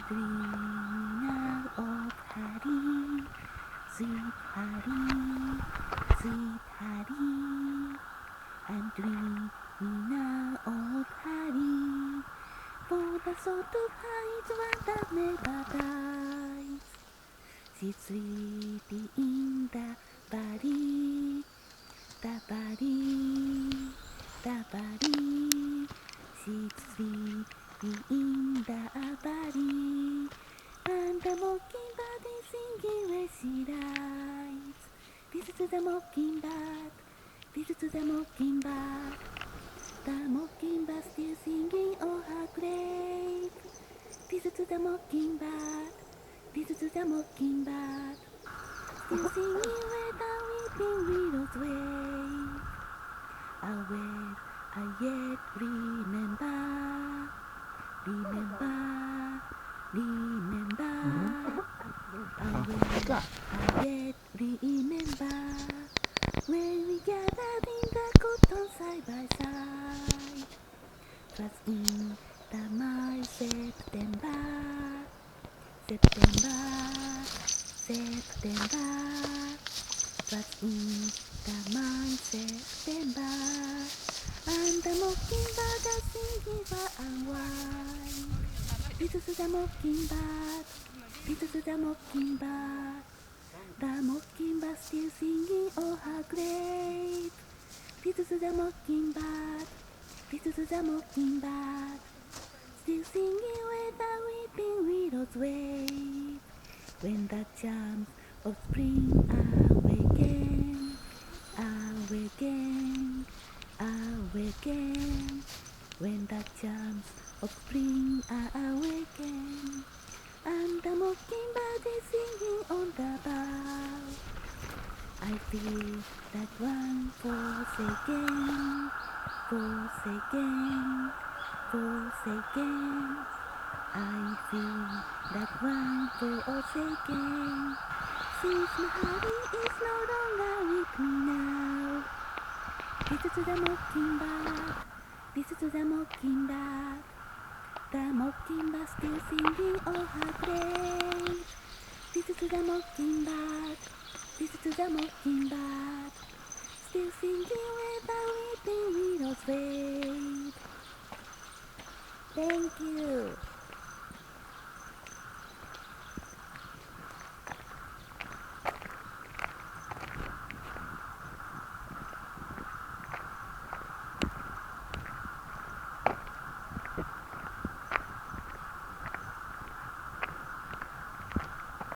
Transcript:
dreaming of Harry, sweet Harry, sweet Harry. I'm dreaming of Harry, for the sort of height one that never dies. She's sleeping in the valley, the valley, the valley. She's sleeping in the valley, and the mockingbird is singing where she lies. This is the mockingbird, this is the mockingbird. The mockingbird still singing on her grave. This is the mockingbird, this is the mockingbird. Still singing where the weeping willows wave. Away I yet remember, remember, remember. Away I yet remember, when we gathered in the cotton side by side. 'Twas in the mild September, September, September. 'Twas in the mild September, and the mockingbird is singing far and wide. This is the mockingbird, this is the mockingbird. The mockingbird still singing on her grave. This is the mockingbird, this is the mockingbird. Still singing where the weeping willows wave. When the charms of spring awaken, awaken, awaken. When the charms of spring are awaken, and the mockingbird is singing on the bough. I feel like one forsaken, forsaken, forsaken. I feel like one forsaken, since my Harry is no longer with me now. This is the mockingbird, this is the mockingbird. The mockingbird still singing on her grave. This is the mockingbird, this is the mockingbird. Still singing where the weeping willows wave. Thank you.